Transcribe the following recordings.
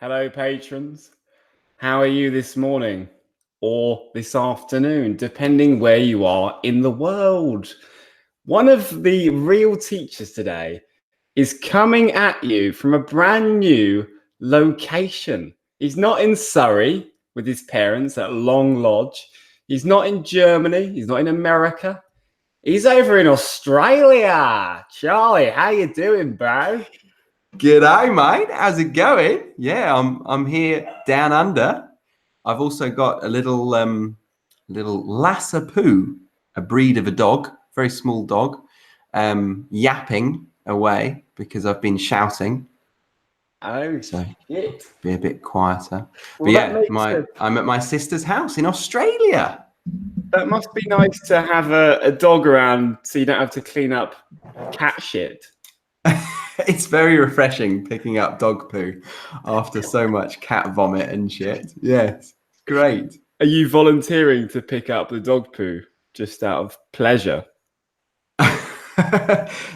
Hello, patrons. How are you this morning or this afternoon, depending where you are in the world? One of the real teachers today is coming at you from a brand new location. He's not in Surrey with his parents at Long Lodge. He's not in Germany. He's not in America. He's over in Australia. Charlie, how you doing, bro? G'day, mate. How's it going? Yeah, I'm here down under. I've also got a little Lhasa Poo, a breed of a dog, very small dog, yapping away because I've been shouting. Oh, So shit. be a bit quieter. Well, But yeah, I'm at my sister's house in Australia. That must be nice to have a dog around so you don't have to clean up cat shit. It's very refreshing picking up dog poo after so much cat vomit and shit. Yes, great. Are you volunteering to pick up the dog poo just out of pleasure?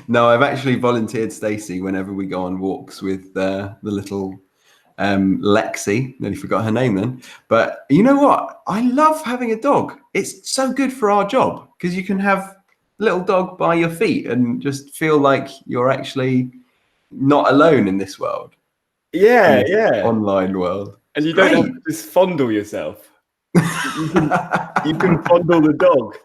No, I've actually volunteered Stacey whenever we go on walks with the little Lexi. Nearly forgot her name then. But you know what? I love having a dog. It's so good for our job because you can have a little dog by your feet and just feel like you're actually not alone in this world. Yeah, in this online world. And you don't have to just fondle yourself. You can fondle the dog.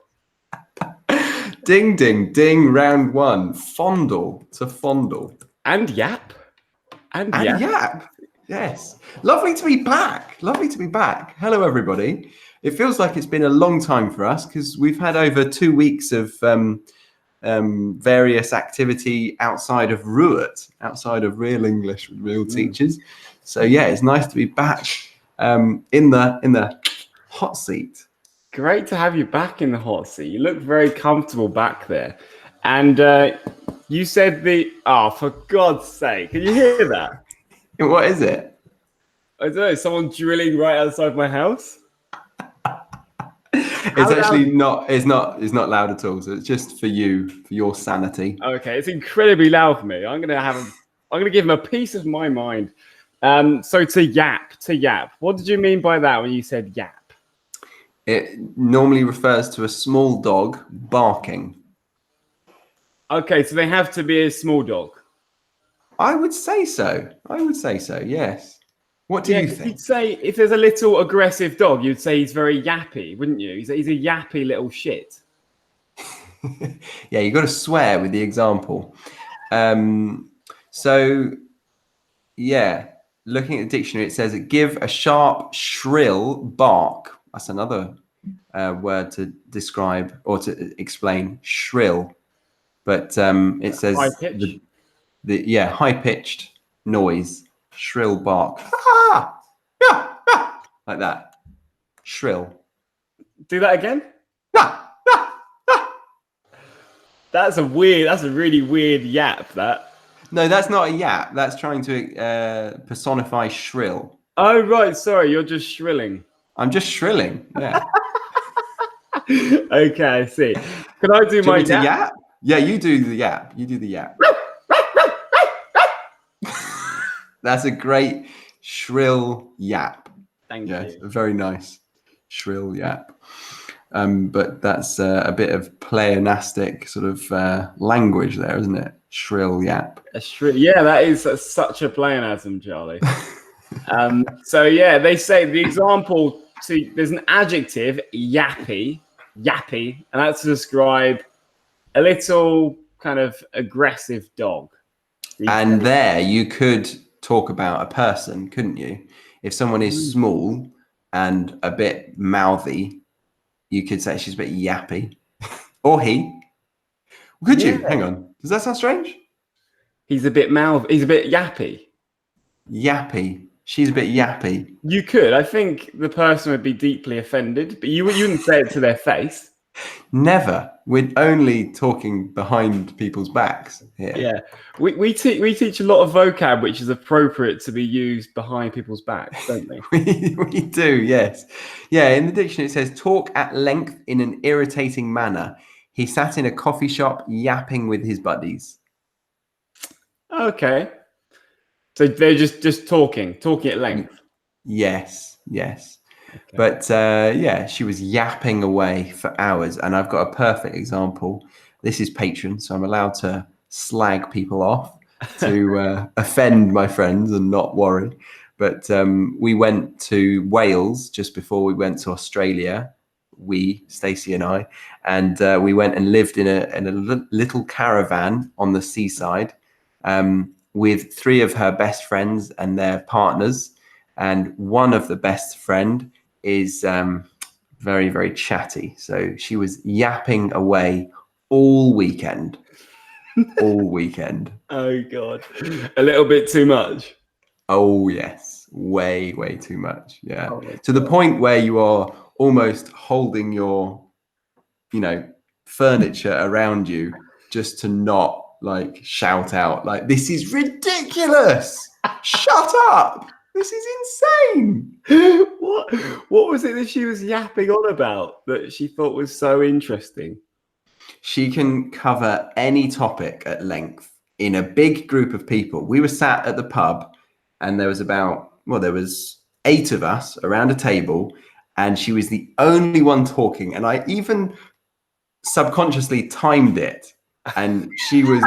Ding, ding, ding, round one. Fondle to fondle. And yap. And yap. Yes. Lovely to be back. Lovely to be back. Hello, everybody. It feels like it's been a long time for us because we've had over 2 weeks of various activity outside of RUET, outside of real English with real teachers. So yeah, it's nice to be back in the hot seat. Great to have you back in the hot seat. You look very comfortable back there. And you said for God's sake, can you hear that? What is it? I don't know, someone drilling right outside my house? It's actually not, it's not loud at all. So it's just for you, for your sanity. Okay, it's incredibly loud for me. I'm gonna give him a piece of my mind. So to yap. What did you mean by that when you said yap? It normally refers to a small dog barking. Okay, so they have to be a small dog. I would say so. Yes. What do you think? You'd say if there's a little aggressive dog, you'd say he's very yappy, wouldn't you? He's a yappy little shit. Yeah, you got to swear with the example. So, yeah, looking at the dictionary, it says give a sharp, shrill bark. That's another word to describe or to explain shrill. But it says high pitch. High pitched noise, shrill bark, like that, shrill. Do that again. That's a really weird yap. That. No, that's not a yap. That's trying to personify shrill. Oh right, sorry, you're just shrilling. I'm just shrilling. Yeah. Okay, I see. Can I do my yap? Yeah, you do the yap. You do the yap. That's a great shrill yap. Thank you. A very nice shrill yap. But that's a bit of pleonastic sort of language there, isn't it? Shrill yap. Yeah, that is such a pleonasm, Charlie. So yeah, they say the example there's an adjective, yappy, and that's to describe a little kind of aggressive dog. And there you could talk about a person, couldn't you? If someone is small and a bit mouthy, you could say she's a bit yappy. Or he. Could you? Hang on. Does that sound strange? He's a bit he's a bit yappy. Yappy. She's a bit yappy. You could. I think the person would be deeply offended, but you wouldn't say it to their face. Never. We're only talking behind people's backs here. Yeah. We teach a lot of vocab which is appropriate to be used behind people's backs, don't we? we do, yes. Yeah, in the dictionary it says talk at length in an irritating manner. He sat in a coffee shop yapping with his buddies. Okay. So they're just talking at length. Yes. Okay. But yeah, she was yapping away for hours. And I've got a perfect example. This is Patron, so I'm allowed to slag people off to offend my friends and not worry. But we went to Wales just before we went to Australia. Stacey and I, and we went and lived in a little caravan on the seaside with three of her best friends and their partners. And one of the best friend is very, very chatty. So she was yapping away all weekend. All weekend. Oh God, a little bit too much. Oh yes, way too much. Yeah, Oh, to the point where you are almost holding your, furniture around you just to not like shout out like, "This is ridiculous! Shut up! This is insane!" What was it that she was yapping on about that she thought was so interesting? She can cover any topic at length in a big group of people. We were sat at the pub and there was 8 of us around a table and she was the only one talking. And I even subconsciously timed it. And she was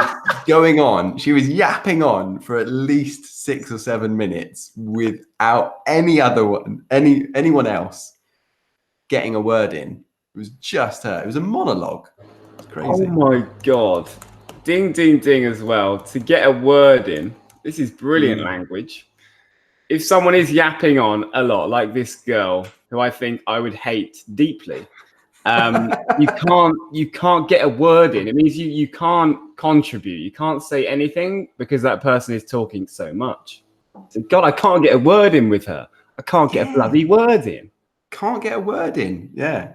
she was yapping on for at least 6 or 7 minutes without anyone else getting a word in. It was just her. It was a monologue. Crazy. Oh my God. Ding, ding, ding as well. To get a word in. This is brilliant language. If someone is yapping on a lot, like this girl, who I think I would hate deeply, you can't get a word in. It means you can't contribute. You can't say anything because that person is talking so much. So God, I can't get a word in with her. I can't get a bloody word in. Can't get a word in. Yeah.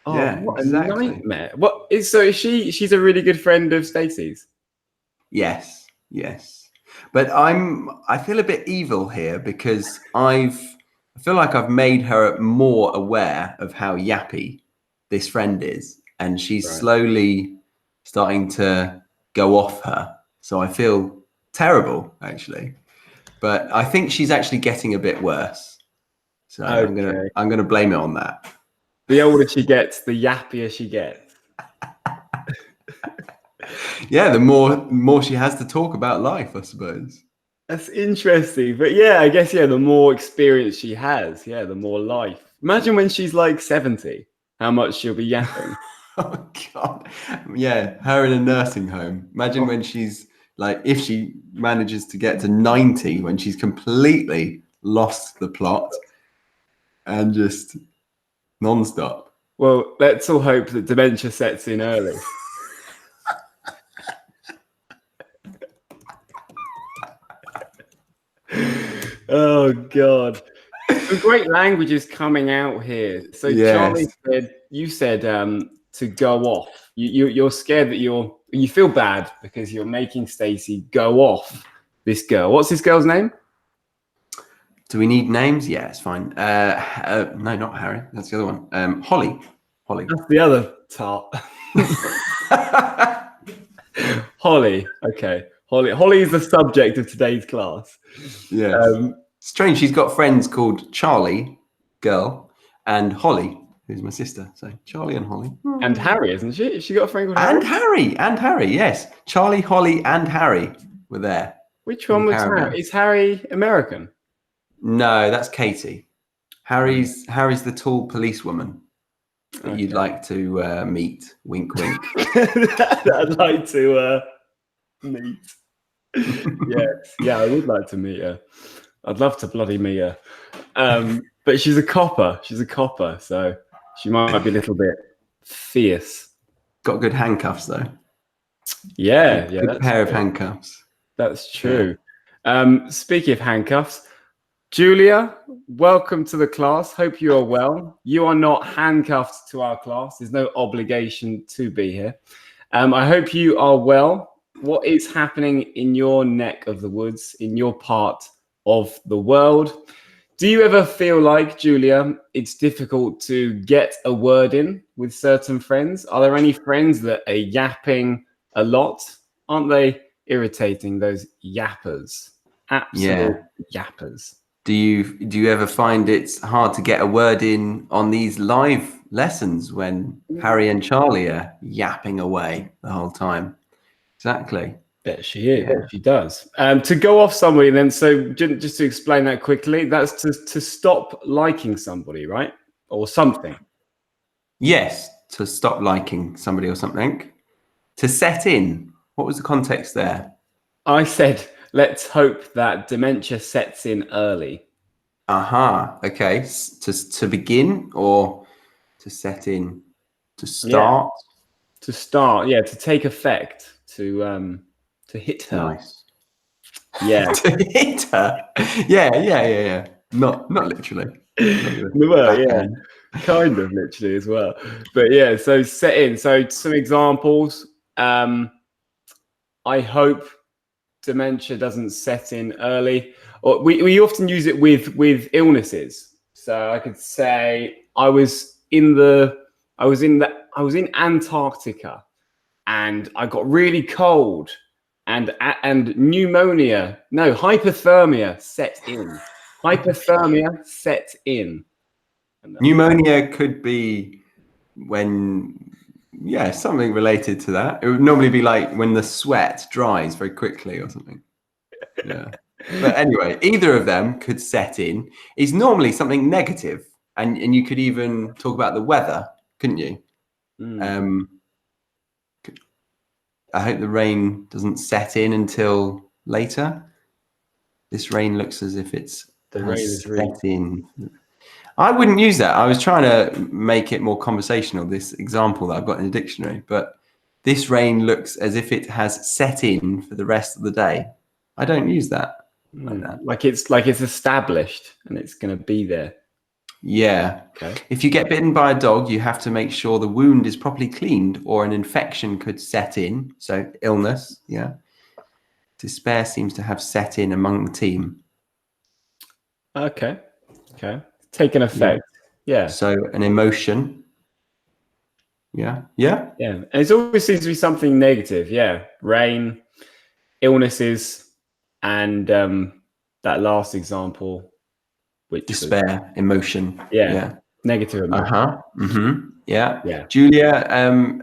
Oh, yeah, what exactly. a nightmare. Is she's a really good friend of Stacey's? Yes. But I feel a bit evil here because I feel like I've made her more aware of how yappy this friend is, and she's slowly starting to go off her. So I feel terrible actually. But I think she's actually getting a bit worse. So Okay. I'm gonna blame it on that. The older she gets, the yappier she gets. Yeah, the more she has to talk about life, I suppose. That's interesting. But yeah, I guess, the more experience she has, the more life. Imagine when she's like 70, how much she'll be yapping. Oh, God. Yeah, her in a nursing home. Imagine when she's like, if she manages to get to 90, when she's completely lost the plot and just non-stop. Well, let's all hope that dementia sets in early. Oh God, some great languages coming out here. So Charlie said, you said to go off. You're scared that you feel bad because you're making Stacey go off this girl. What's this girl's name? Do we need names? Yeah, it's fine. No, not Harry. That's the other one. Holly. That's the other tart. Holly. Okay. Holly is the subject of today's class. Yeah. Strange. She's got friends called Charlie, girl, and Holly, who's my sister. So Charlie and Holly. And Harry, isn't she? She got a friend called Harry? And Harry, yes. Charlie, Holly, and Harry were there. Which one was Harry? Is Harry American? No, that's Katie. Harry's the tall policewoman that you'd like to meet. Wink, wink. I'd like to meet. Yes. Yeah, I would like to meet her. I'd love to bloody meet her. But she's a copper. So she might be a little bit fierce. Got good handcuffs though. Yeah, good pair of handcuffs. That's true. Speaking of handcuffs, Julia, welcome to the class. Hope you are well. You are not handcuffed to our class. There's no obligation to be here. I hope you are well. What is happening in your neck of the woods, in your part of the world? Do you ever feel like, Julia, it's difficult to get a word in with certain friends? Are there any friends that are yapping a lot? Aren't they irritating, those yappers? Absolute yappers. Do you ever find it's hard to get a word in on these live lessons when Harry and Charlie are yapping away the whole time? Exactly. Bet she is. Bet she does. To go off somebody, then. So just to explain that quickly, that's to stop liking somebody, right, or something. Yes, to stop liking somebody or something. To set in. What was the context there? I said, let's hope that dementia sets in early. Aha. Okay. To begin or to set in? To start. Yeah. To start. Yeah. To take effect. To hit her. Nice. Yeah. To hit her. Yeah. Not literally. Well, yeah, kind of literally as well. But yeah, so set in. So some examples. I hope dementia doesn't set in early. Or we often use it with illnesses. So I could say I was in Antarctica and I got really cold and pneumonia, no, hypothermia set in. Hypothermia set in. Pneumonia could be when, something related to that. It would normally be like when the sweat dries very quickly or something. Yeah. But anyway, either of them could set in. Is normally something negative, and you could even talk about the weather, couldn't you? I hope the rain doesn't set in until later. This rain looks as if it's set in. I wouldn't use that. I was trying to make it more conversational, this example that I've got in the dictionary, but this rain looks as if it has set in for the rest of the day. I don't use that like that. Like it's established and it's going to be there. Yeah. Okay. If you get bitten by a dog, you have to make sure the wound is properly cleaned or an infection could set in. So illness, yeah. Despair seems to have set in among the team. Okay. Taken effect. Yeah. So an emotion. Yeah. And it always seems to be something negative. Yeah. Rain, illnesses, and that last example, which despair, emotion. Yeah. Negative emotion. Yeah. Julia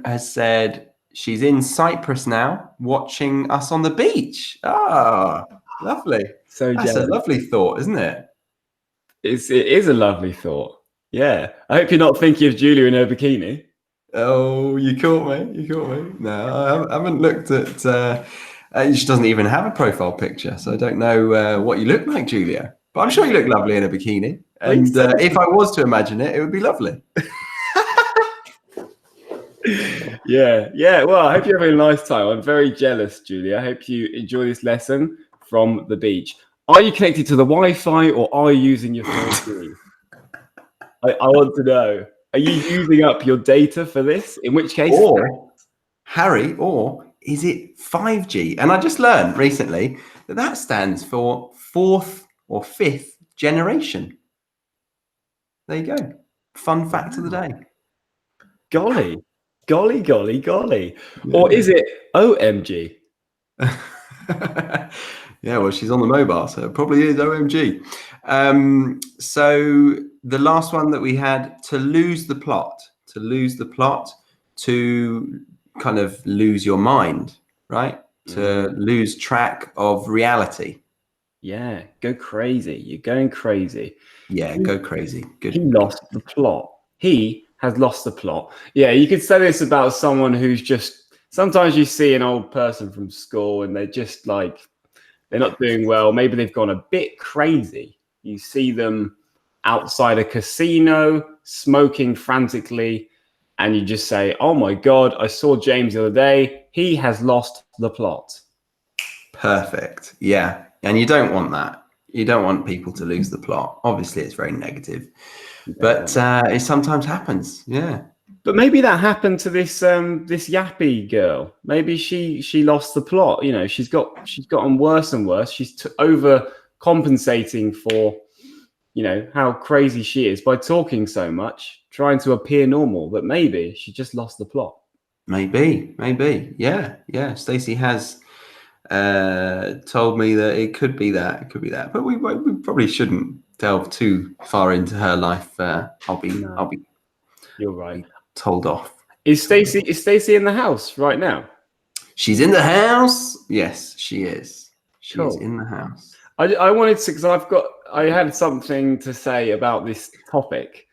has said she's in Cyprus now, watching us on the beach. Ah, lovely. So that's jealous. A lovely thought, isn't it? It is a lovely thought. Yeah. I hope you're not thinking of Julia in her bikini. Oh, you caught me. No, I haven't looked at. She doesn't even have a profile picture, so I don't know what you look like, Julia. But I'm sure you look lovely in a bikini. And if I was to imagine it, it would be lovely. Yeah. Well, I hope you're having a nice time. I'm very jealous, Julia. I hope you enjoy this lesson from the beach. Are you connected to the Wi-Fi or are you using your 4G? I want to know. Are you using up your data for this? In which case, Harry, or is it 5G? And I just learned recently that stands for fourth or fifth generation. There you go. Fun fact of the day. Golly. Yeah. Or is it OMG? Yeah, well, she's on the mobile, so it probably is OMG. So the last one that we had, to lose the plot, to kind of lose your mind, right? To lose track of reality. Yeah, go crazy. You're going crazy. Yeah, go crazy. Good. He lost the plot. He has lost the plot. Yeah, you could say this about someone who's just, sometimes you see an old person from school and they're just like, they're not doing well. Maybe they've gone a bit crazy. You see them outside a casino, smoking frantically, and you just say, oh my God, I saw James the other day. He has lost the plot. Perfect. Yeah. And you don't want that. You don't want people to lose the plot. Obviously, it's very negative. But it sometimes happens. Yeah. But maybe that happened to this this yappy girl. Maybe she lost the plot. You know, she's gotten worse and worse. She's overcompensating for, you know, how crazy she is by talking so much, trying to appear normal. But maybe she just lost the plot. Maybe. Yeah. Stacey has told me that it could be that. It could be that. But we probably shouldn't delve too far into her life. I'll be You're right. told off. Is Stacey in the house right now? She's in the house. Yes, she is. She's Cool. in the house. I wanted to, because I had something to say about this topic.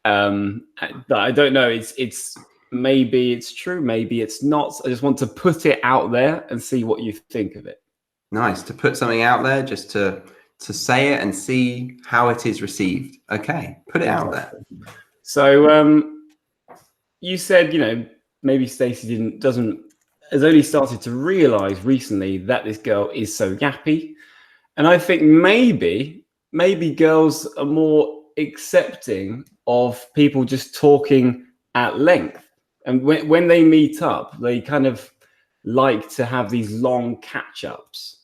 But I don't know. It's maybe it's true, maybe it's not. I just want to put it out there and see what you think of it. Nice to put something out there, just to say it and see how it is received. Okay, put it out there. So you said, maybe Stacey has only started to realize recently that this girl is so yappy. And I think maybe girls are more accepting of people just talking at length. And when they meet up, they kind of like to have these long catch-ups.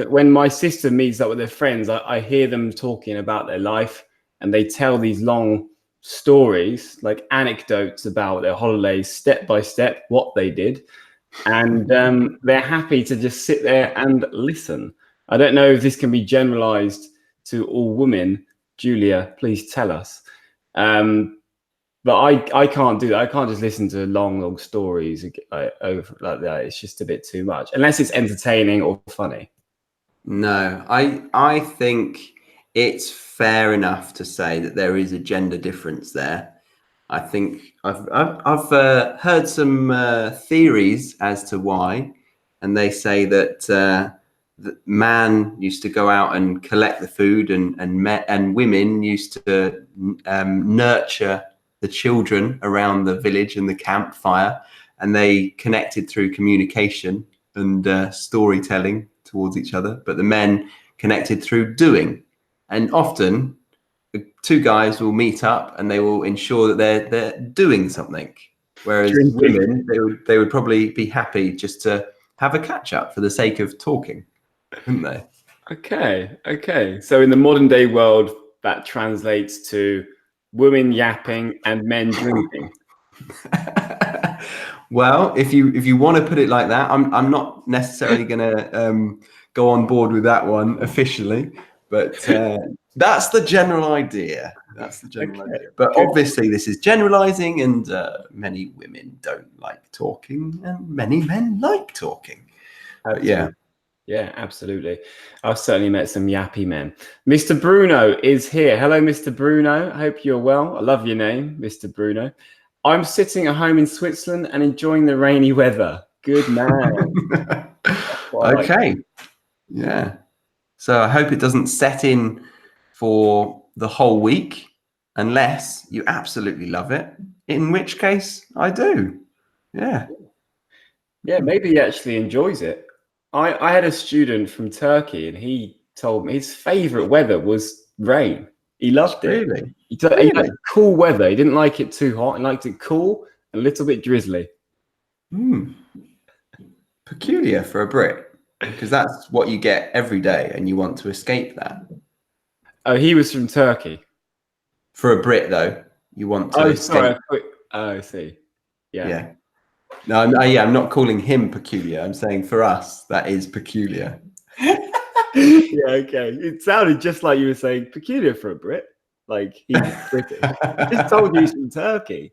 When my sister meets up with their friends, I hear them talking about their life, and they tell these long stories, like anecdotes about their holidays, step by step, what they did. And they're happy to just sit there and listen. I don't know if this can be generalized to all women. Julia, please tell us. But I can't do that. I can't just listen to long stories over like that. It's just a bit too much, unless it's entertaining or funny. No, I think it's fair enough to say that there is a gender difference there. I think I've heard some theories as to why, and they say that the man used to go out and collect the food, and women used to nurture the children around the village and the campfire, and they connected through communication and storytelling towards each other. But the men connected through doing, and often the two guys will meet up and they will ensure that they're doing something, whereas women they would probably be happy just to have a catch up for the sake of talking, wouldn't they? Okay. So in the modern day world, that translates to women yapping and men drinking. Well, if you want to put it like that, I'm not necessarily going to go on board with that one officially, but that's the general idea. That's the general idea. But obviously, this is generalizing, and many women don't like talking, and many men like talking. But yeah. Yeah, absolutely. I've certainly met some yappy men. Mr. Bruno is here. Hello, Mr. Bruno. I hope you're well. I love your name, Mr. Bruno. I'm sitting at home in Switzerland and enjoying the rainy weather. Good man. Okay. Yeah. So I hope it doesn't set in for the whole week, unless you absolutely love it, in which case I do. Yeah. Yeah, maybe he actually enjoys it. I had a student from Turkey, and he told me his favorite weather was rain. He loved it. Really? He liked cool weather. He didn't like it too hot. He liked it cool and a little bit drizzly. Peculiar for a Brit, because that's what you get every day, and you want to escape that. Oh, he was from Turkey. For a Brit, though, you want to escape. Sorry. I see. Yeah. No, I'm not calling him peculiar. I'm saying for us, that is peculiar. Yeah, okay. It sounded just like you were saying peculiar for a Brit. Like he's British. I just told you he's from Turkey.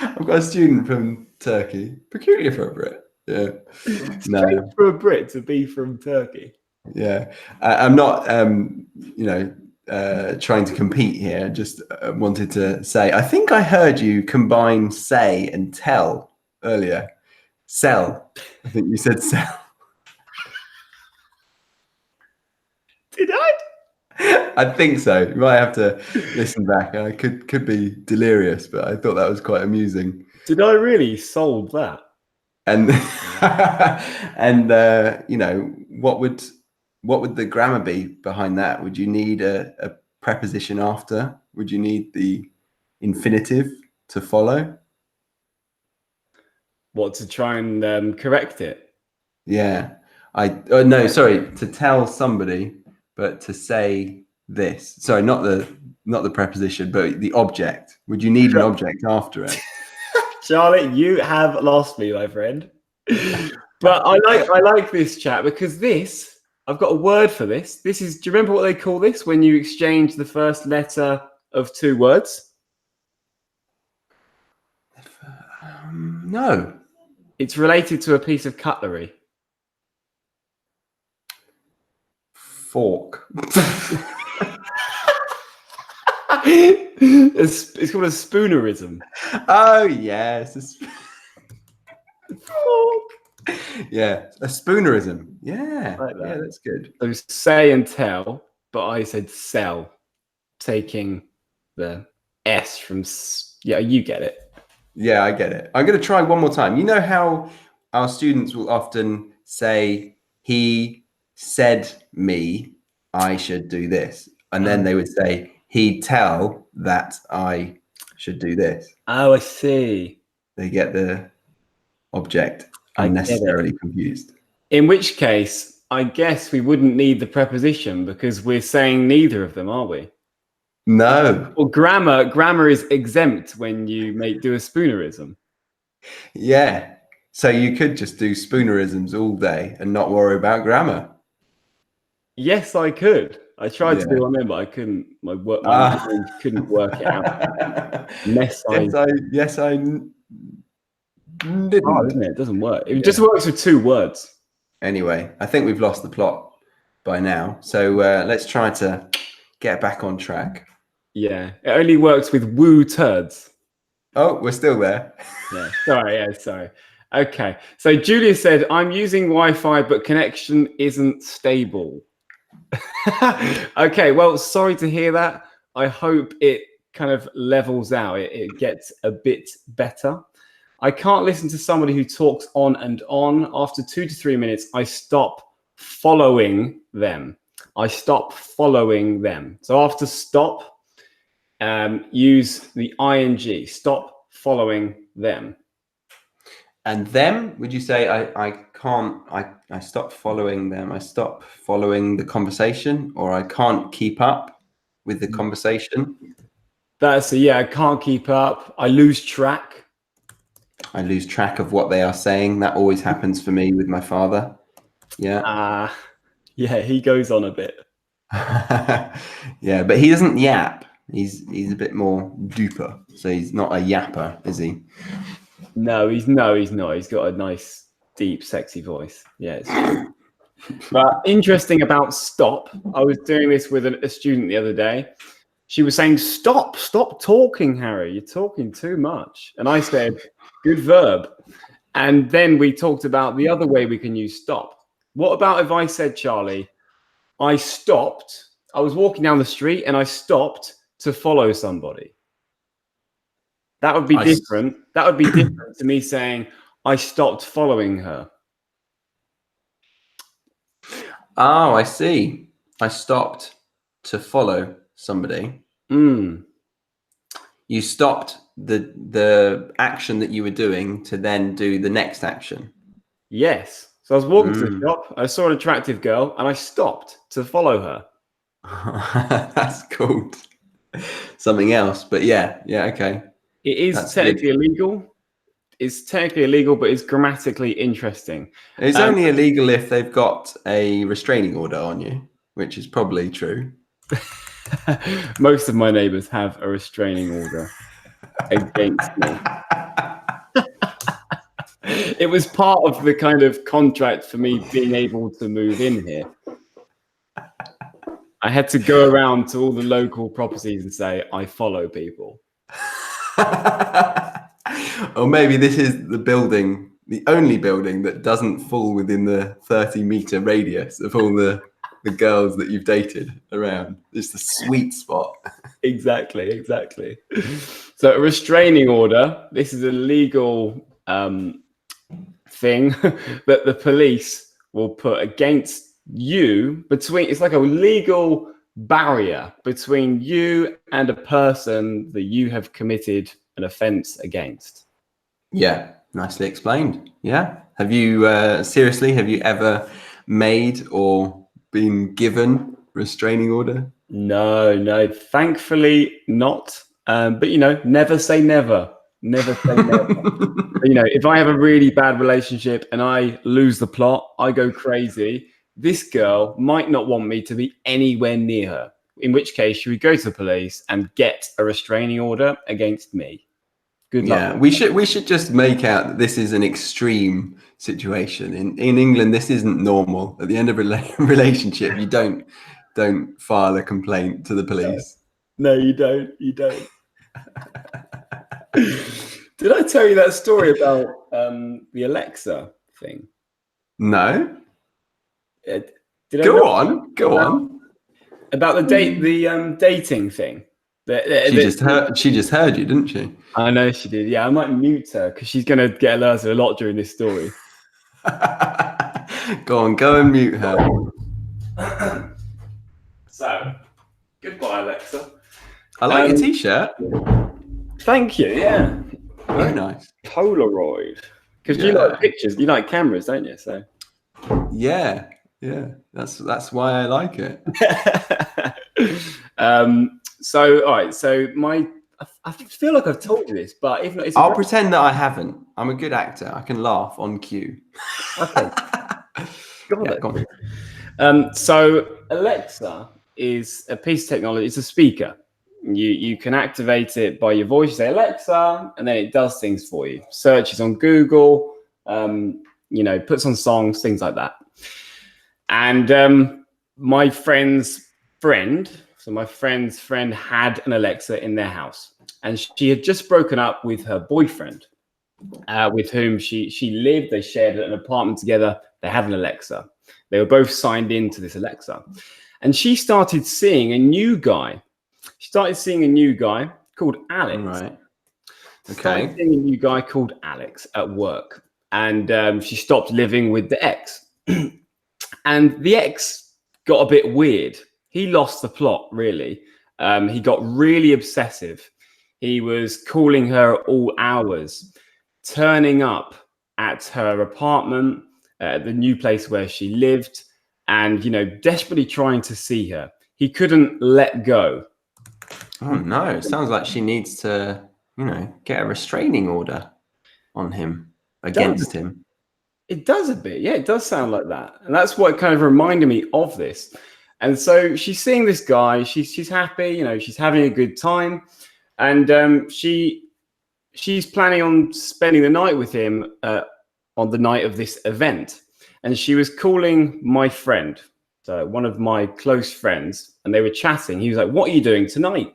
I've got a student from Turkey. Peculiar for a Brit. Yeah. No. For a Brit to be from Turkey. Yeah. I'm not, trying to compete here. Just wanted to say, I think I heard you combine say and tell earlier. Sell. I think you said sell. Did I? I think so. You might have to listen back. I could be delirious, but I thought that was quite amusing. Did I really sold that? And what would the grammar be behind that? Would you need a preposition after? Would you need the infinitive to follow? What, to try and correct it? Yeah. To tell somebody, but to say this. Sorry, not the preposition, but the object. Would you need an object after it? Charlotte, you have lost me, my friend. But I like this chat because this, I've got a word for this. This is, do you remember what they call this when you exchange the first letter of two words? No. It's related to a piece of cutlery. Fork. It's called a spoonerism. Oh, yes. Yeah, a spoonerism. Yeah, Like that. yeah, that's good. So say and tell, but I said sell, taking the S from, yeah, you get it. Yeah, I get it. I'm going to try one more time. You know how our students will often say, he said me, I should do this. And then they would say, he'd tell that I should do this. Oh, I see. They get the object I get it. unnecessarily confused. In which case, I guess we wouldn't need the preposition because we're saying neither of them, are we? No. Well, grammar is exempt when you do a spoonerism. Yeah. So you could just do spoonerisms all day and not worry about grammar. Yes, I could. I tried to Yeah. do one then, but I couldn't. My mind couldn't work it out. Yes, I didn't. Oh, isn't it? It doesn't work. It just works with two words. Anyway, I think we've lost the plot by now. So let's try to get back on track. Yeah, it only works with woo turds. Oh, we're still there. Yeah, sorry. Okay, so Julia said, I'm using Wi-Fi, but connection isn't stable. Okay, well, sorry to hear that. I hope it kind of levels out. It gets a bit better. I can't listen to somebody who talks on and on. After 2 to 3 minutes, I stop following them. So after stop, use the ing. Stop following them. And them, would you say I stop following them? I stop following the conversation, or I can't keep up with the conversation? I can't keep up. I lose track. I lose track of what they are saying. That always happens for me with my father. Yeah. Yeah, he goes on a bit. Yeah, but he doesn't yap. He's a bit more duper. So he's not a yapper, is he? No, he's not. He's got a nice, deep, sexy voice. Yeah, it's true. But interesting about stop. I was doing this with a student the other day. She was saying, stop talking, Harry. You're talking too much. And I said, good verb. And then we talked about the other way we can use stop. What about if I said, Charlie, I was walking down the street and I stopped to follow somebody. That would be different. That would be different to me saying, I stopped following her. Oh, I see. I stopped to follow somebody. Mm. You stopped the action that you were doing to then do the next action. Yes. So I was walking to the shop. I saw an attractive girl and I stopped to follow her. That's called something else. But yeah, okay. It is technically illegal. It's technically illegal, but it's grammatically interesting. It's only illegal if they've got a restraining order on you, which is probably true. Most of my neighbours have a restraining order against me. It was part of the kind of contract for me being able to move in here. I had to go around to all the local properties and say, I follow people. Or maybe this is the only building that doesn't fall within the 30-meter radius of all the girls that you've dated around. It's the sweet spot. Exactly. So a restraining order, this is a legal thing that the police will put against you it's like a legal barrier between you and a person that you have committed an offense against. Yeah, nicely explained. Yeah. Have you ever made or been given restraining order? No, thankfully not. But never say never. Never say never. You know, if I have a really bad relationship and I lose the plot, I go crazy. This girl might not want me to be anywhere near her, in which case she would go to the police and get a restraining order against me. Good luck. Yeah, we should just make out that this is an extreme situation. In England, this isn't normal. At the end of a relationship, you don't file a complaint to the police. No, you don't. You don't. Did I tell you that story about the Alexa thing? No. Go on. About the dating thing. She just heard you, didn't she? I know she did. Yeah, I might mute her because she's going to get alerted a lot during this story. Go and mute her. So, goodbye, Alexa. I like your t-shirt. Thank you. Yeah, very nice. Polaroid. Because you like pictures, you like cameras, don't you? So. Yeah. That's why I like it. So, all right. So I feel like I've told you this, but if not, I'll pretend that I haven't. I'm a good actor. I can laugh on cue. Okay. Go on. So Alexa is a piece of technology. It's a speaker. You can activate it by your voice. You say Alexa, and then it does things for you. Searches on Google. Puts on songs, things like that. And my friend's friend. So my friend's friend had an Alexa in their house, and she had just broken up with her boyfriend, with whom she lived. They shared an apartment together. They had an Alexa. They were both signed into this Alexa, and she started seeing a new guy. She started seeing a new guy called Alex. Right. Okay. Started seeing a new guy called Alex at work, and she stopped living with the ex, and the ex got a bit weird. He lost the plot, really. He got really obsessive. He was calling her at all hours, turning up at her apartment, the new place where she lived, and, desperately trying to see her. He couldn't let go. Oh, no. It sounds like she needs to, get a restraining order on him, against him. It does a bit. Yeah, it does sound like that. And that's what kind of reminded me of this. And so she's seeing this guy. She's happy, she's having a good time, and she's planning on spending the night with him on the night of this event. And she was calling my friend, so one of my close friends, and they were chatting. He was like, "What are you doing tonight?"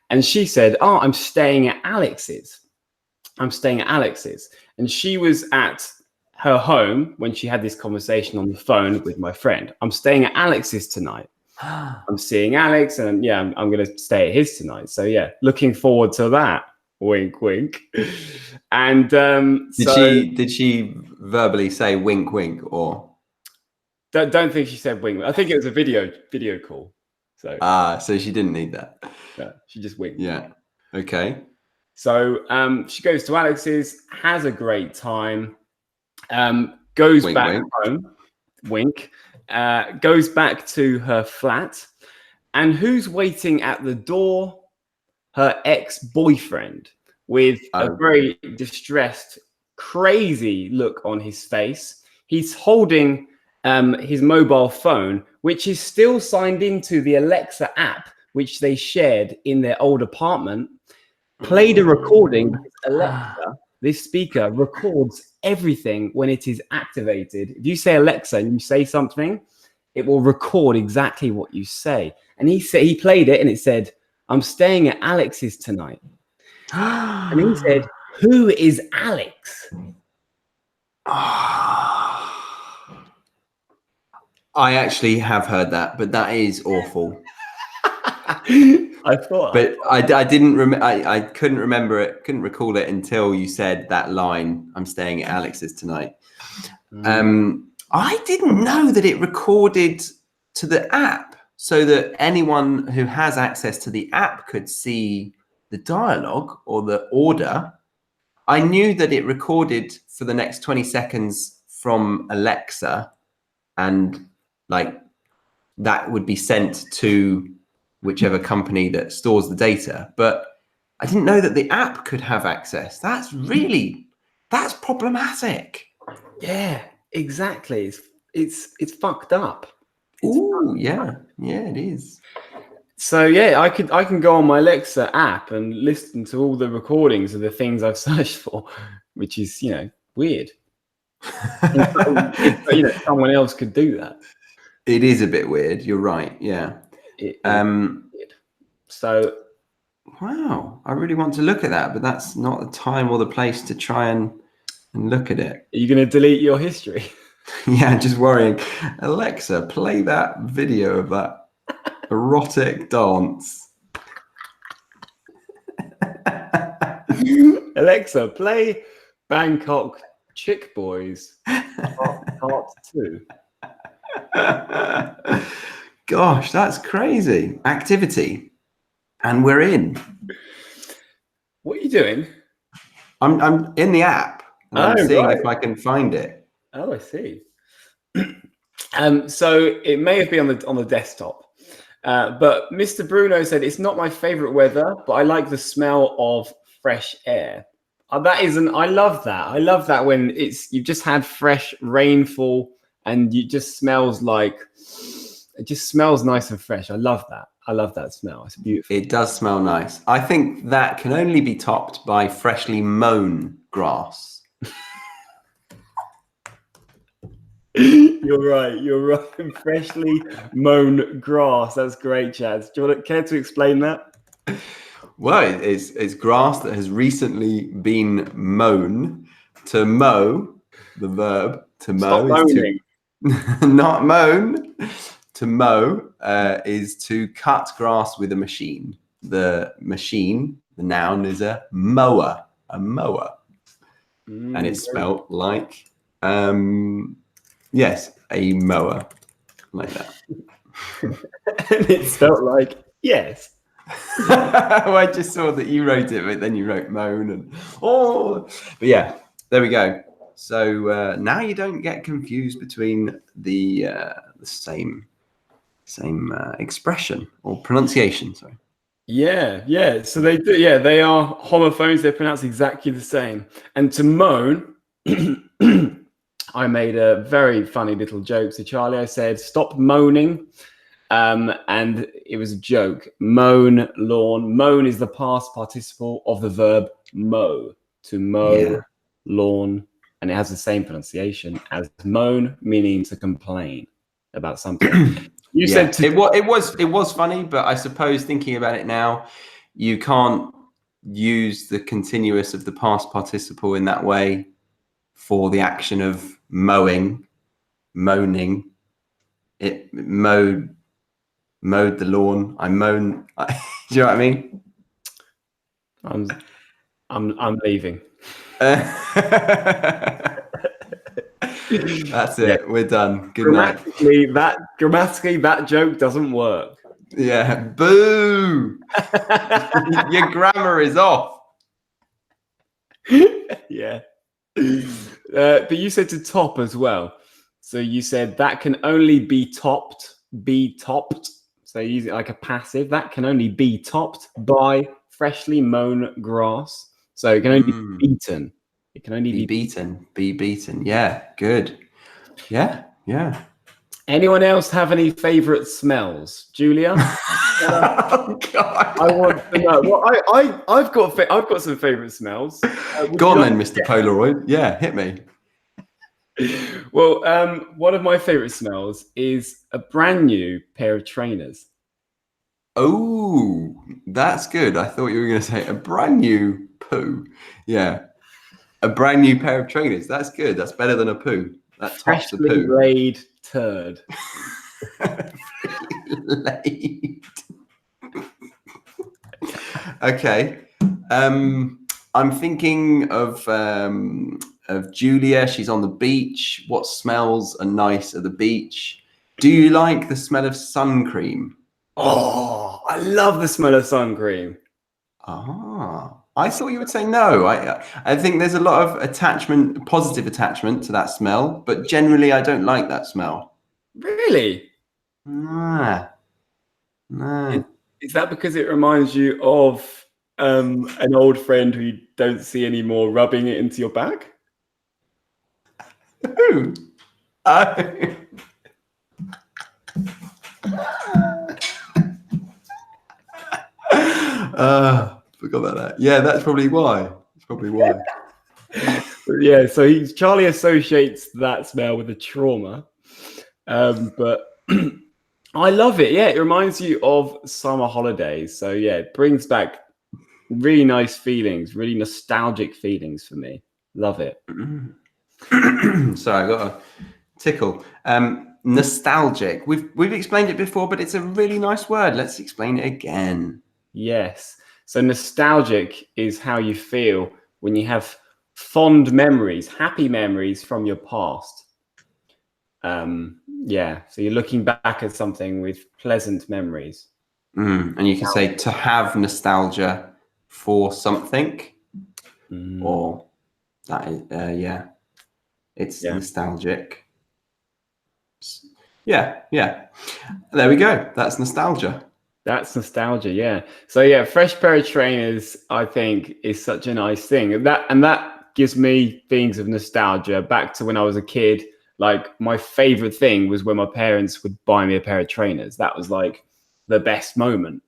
And she said, "Oh, I'm staying at Alex's. I'm staying at Alex's." And she was at her home when she had this conversation on the phone with my friend. "I'm staying at Alex's tonight. I'm seeing Alex, and I'm going to stay at his tonight." So looking forward to that. Wink, wink. And did she verbally say wink, wink, or? Don't think she said wink. I think it was a video call. So she didn't need that. Yeah, she just winked. Yeah. Okay. So she goes to Alex's, has a great time. Goes wink, back wink. home, wink, goes back to her flat, and who's waiting at the door? Her ex-boyfriend, with a very distressed, crazy look on his face. He's holding his mobile phone, which is still signed into the Alexa app, which they shared in their old apartment, played a recording. Alexa, this speaker, records everything when it is activated. If you say Alexa and you say something, it will record exactly what you say. And he played it, and it said, "I'm staying at Alex's tonight." And he said, "Who is Alex?" I actually have heard that, but that is awful. I thought, but I didn't. I couldn't remember it. Couldn't recall it until you said that line. "I'm staying at Alex's tonight." I didn't know that it recorded to the app, so that anyone who has access to the app could see the dialogue or the order. I knew that it recorded for the next 20 seconds from Alexa, and that would be sent to whichever company that stores the data. But I didn't know that the app could have access. That's problematic. Yeah, exactly. It's fucked up. Ooh, yeah, it is. So yeah, I can go on my Alexa app and listen to all the recordings of the things I've searched for, which is weird. Someone else could do that. It is a bit weird. You're right. Yeah. It weird. So wow, I really want to look at that, but that's not the time or the place to try and look at it. Are you going to delete your history? Yeah, just worrying. Alexa, play that video of that erotic dance. Alexa, play Bangkok Chick Boys part 2. Gosh, that's crazy. Activity. And we're in. What are you doing? I'm in the app. And I'm seeing if I can find it. Oh, I see. So it may have been on the desktop. But Mr. Bruno said, it's not my favorite weather, but I like the smell of fresh air. I love that. I love that when you've just had fresh rainfall and it just smells nice and fresh. I love that. I love that smell. It's beautiful. It does smell nice. I think that can only be topped by freshly mown grass. You're right. Freshly mown grass. That's great, Chaz. Do you care to explain that? Well, it's grass that has recently been mown. To mow, the verb to mow Stop is moaning. not mown. To mow is to cut grass with a machine. The machine, the noun, is a mower. And it's spelt like, yes, a mower, like that. And it's spelt like, yes. Well, I just saw that you wrote it, but then you wrote moan but yeah, there we go. So now you don't get confused between the same expression or pronunciation. Sorry. Yeah. So they do. Yeah, they are homophones. They're pronounced exactly the same. And to moan, I made a very funny little joke to Charlie. I said, "Stop moaning." And it was a joke. Mown, lawn. Moan is the past participle of the verb mow. To mow, lawn, and it has the same pronunciation as moan, meaning to complain about something. You said it was funny, but I suppose thinking about it now, you can't use the continuous of the past participle in that way for the action of moaning. It mowed the lawn. I moan. Do you know what I mean? I'm leaving. That's it. Yeah. We're done. Good night. Grammatically, that joke doesn't work. Yeah. Boo! Your grammar is off. Yeah. But you said to top as well. So you said that can only be topped. So you use it like a passive. That can only be topped by freshly mown grass. So it can only be beaten. It can only be beaten. Be beaten. Yeah, good. Yeah. Anyone else have any favorite smells? Julia? Oh God. I want to know. Well, I've got some favorite smells. Go on then, Mr. Polaroid. Yeah, hit me. Well, one of my favorite smells is a brand new pair of trainers. Oh, that's good. I thought you were going to say a brand new poo. Yeah. A brand new pair of trainers. That's good. That's better than a poo. That tops a poo. Freshly laid turd. Laid. Okay. I'm thinking of Julia. She's on the beach. What smells are nice at the beach? Do you like the smell of sun cream? Oh, I love the smell of sun cream. I thought you would say no. I think there's a lot of positive attachment to that smell, but generally I don't like that smell. Really? No. Is that because it reminds you of an old friend who you don't see anymore rubbing it into your back? Who? Forgot about that. Yeah, that's probably why. That's probably why. Yeah, so Charlie associates that smell with a trauma. But I love it. Yeah, it reminds you of summer holidays. So yeah, it brings back really nice feelings, really nostalgic feelings for me. Love it. Sorry, I got a tickle. Nostalgic. We've explained it before, but it's a really nice word. Let's explain it again. Yes. So nostalgic is how you feel when you have fond memories, happy memories from your past. Yeah. So you're looking back at something with pleasant memories. And you can say to have nostalgia for something, or that is, yeah, it's nostalgic. Yeah. There we go. That's nostalgia. That's nostalgia, yeah. So yeah, fresh pair of trainers, I think, is such a nice thing. And that gives me things of nostalgia back to when I was a kid. Like my favorite thing was when my parents would buy me a pair of trainers. That was like the best moment.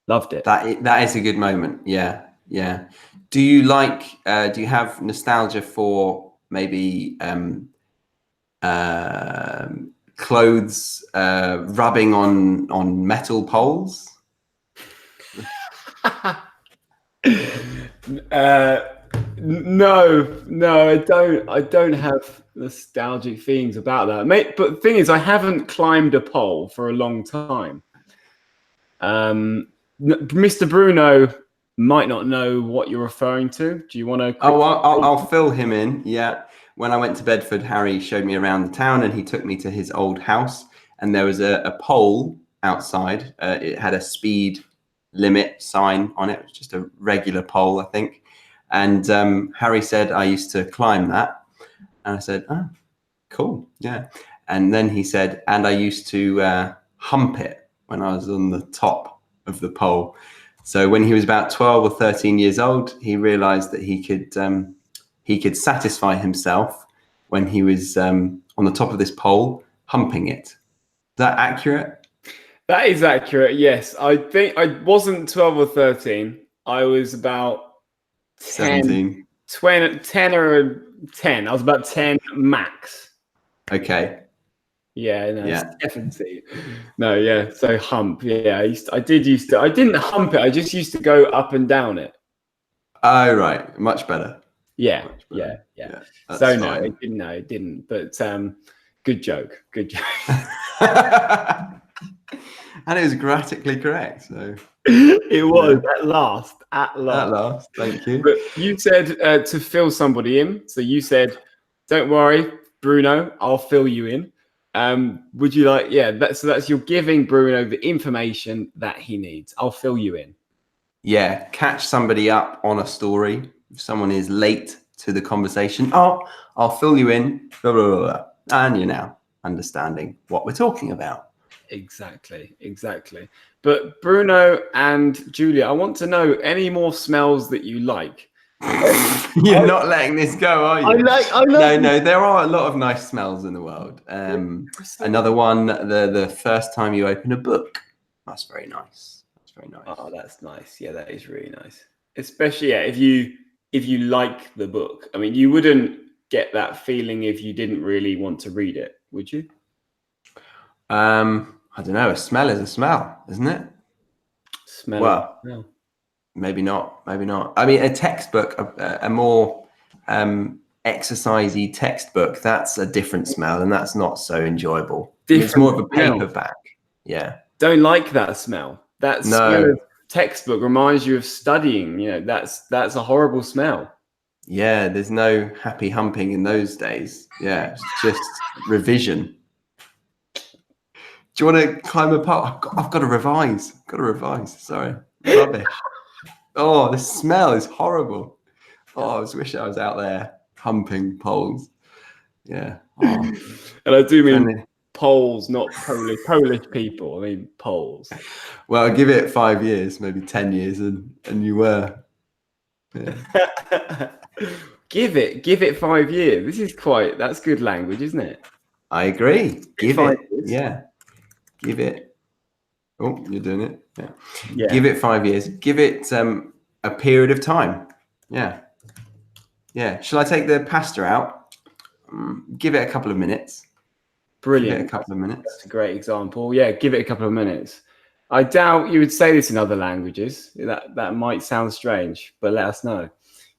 Loved it. That is a good moment. Yeah. Do you do you have nostalgia for maybe clothes rubbing on metal poles? No, I don't have nostalgic feelings about that, mate. But the thing is, I haven't climbed a pole for a long time. Mr. Bruno might not know what you're referring to. Do you want to? Oh, I'll fill him in. Yeah. When I went to Bedford, Harry showed me around the town, and he took me to his old house. And there was a pole outside. It had a speed limit sign on it. It was just a regular pole, I think. And Harry said I used to climb that. And I said, oh, cool. Yeah. And then he said, and I used to hump it when I was on the top of the pole. So when he was about 12 or 13 years old, he realized that he could satisfy himself when he was on the top of this pole, humping it. Is that accurate? That is accurate, yes. I think I wasn't 12 or 13. I was about 10, 17. 20, 10 or 10. I was about 10 max. Okay. Yeah, no, yeah. 70. No, yeah. So hump. Yeah, I didn't hump it. I just used to go up and down it. Oh, right. Much better. Yeah, Much better. Yeah. So no, it didn't. But good joke. And it was grammatically correct. So it was at last. At last, thank you. But you said to fill somebody in. So you said, "Don't worry, Bruno, I'll fill you in." Would you like? Yeah, that's you're giving Bruno the information that he needs. I'll fill you in. Yeah, catch somebody up on a story. If someone is late to the conversation, I'll fill you in. Blah, blah, blah, blah. And you're now understanding what we're talking about. Exactly. But Bruno and Julia, I want to know any more smells that you like. You're not letting this go, are you? No, there are a lot of nice smells in the world. Another one, the first time you open a book. That's very nice. Oh, that's nice. Yeah, that is really nice. Especially if you like the book. I mean, you wouldn't get that feeling if you didn't really want to read it, would you? I don't know. A smell is a smell, isn't it? Smell. Maybe not. I mean, a textbook, a more exercisey textbook, that's a different smell, and that's not so enjoyable. It's more of a paperback. Yeah. Don't like that smell. That smell of textbook reminds you of studying. You know, that's a horrible smell. Yeah, there's no happy humping in those days. Yeah, it's just revision. Do you want to climb a pole? I've got to revise. Sorry. Rubbish. Oh, the smell is horrible. Oh, I just wish I was out there humping poles. Yeah. Oh. And I do mean Poles, not Polish people. I mean Poles. Well, give it 5 years, maybe 10 years, and you were. Yeah. Give it 5 years. That's good language, isn't it? I agree. Give 5 it. years. Yeah. Give it. Oh, you're doing it. Yeah. Yeah. Give it 5 years. Give it a period of time. Yeah. Yeah. Shall I take the pasta out? Give it a couple of minutes. Brilliant. Give it a couple of minutes. That's a great example. Yeah, give it a couple of minutes. I doubt you would say this in other languages. That might sound strange, but let us know.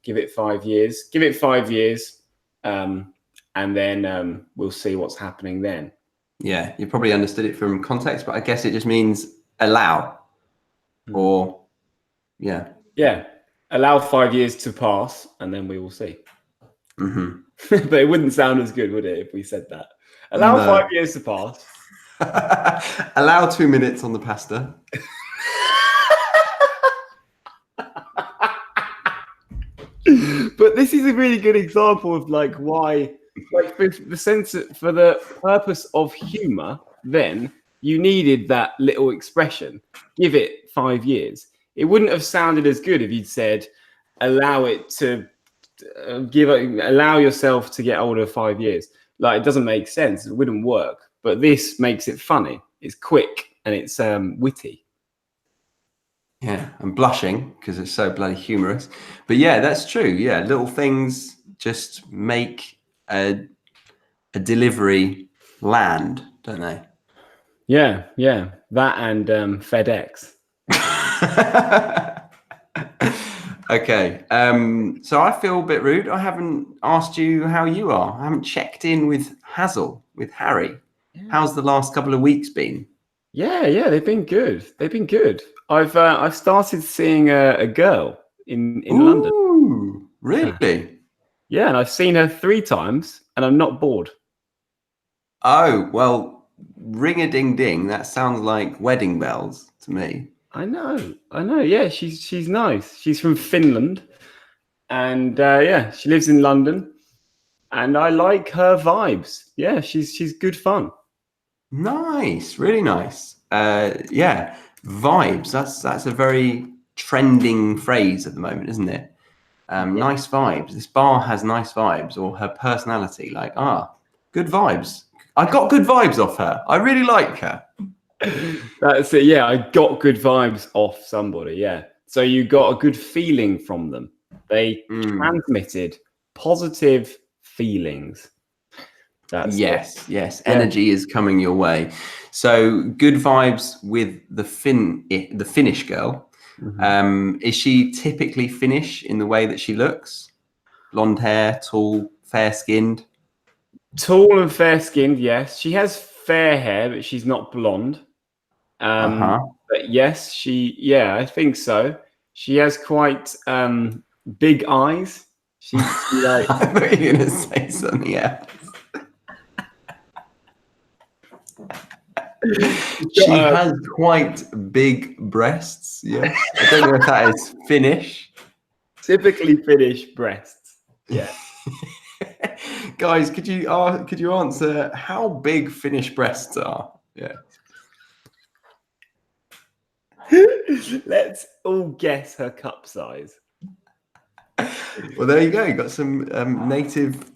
Give it 5 years. Give it 5 years, and then we'll see what's happening then. Yeah, you probably understood it from context, but I guess it just means allow, or yeah. Yeah, allow 5 years to pass, and then we will see. Mm-hmm. But it wouldn't sound as good, would it, if we said that? Allow 5 years to pass. Allow 2 minutes on the pasta. But this is a really good example of like why, like for the purpose of humor, then you needed that little expression. Give it 5 years. It wouldn't have sounded as good if you'd said, allow it to allow yourself to get older 5 years. Like, it doesn't make sense. It wouldn't work. But this makes it funny. It's quick and it's witty. Yeah, I'm blushing because it's so bloody humorous. But yeah, that's true. Yeah, little things just make a delivery land, don't they? Yeah. That and FedEx. Okay. So I feel a bit rude. I haven't asked you how you are. I haven't checked in with Hazel, with Harry. Yeah. How's the last couple of weeks been? Yeah, they've been good. I've started seeing a girl in London. Really? Yeah, and I've seen her 3 times, and I'm not bored. Oh well, ring a ding ding. That sounds like wedding bells to me. I know. Yeah, she's nice. She's from Finland, and yeah, she lives in London, and I like her vibes. Yeah, she's good fun. Nice, really nice. Yeah, vibes. That's a very trending phrase at the moment, isn't it? Nice vibes. This bar has nice vibes, or her personality. Like, good vibes. I got good vibes off her. I really like her. That's it. Yeah, I got good vibes off somebody. Yeah, so you got a good feeling from them. They transmitted positive feelings. Yes. Energy is coming your way. So good vibes with the Finnish girl. Mm-hmm. Is she typically Finnish in the way that she looks? Blonde hair, tall, fair-skinned? Tall and fair-skinned, yes. She has fair hair, but she's not blonde. But yes, I think so. She has quite big eyes. She like... I thought you were going to say something else. She has quite big breasts. Yes, I don't know if that is Finnish. Typically Finnish breasts. Yeah. Guys, could you answer how big Finnish breasts are? Yeah. Let's all guess her cup size. Well, there you go. You got some native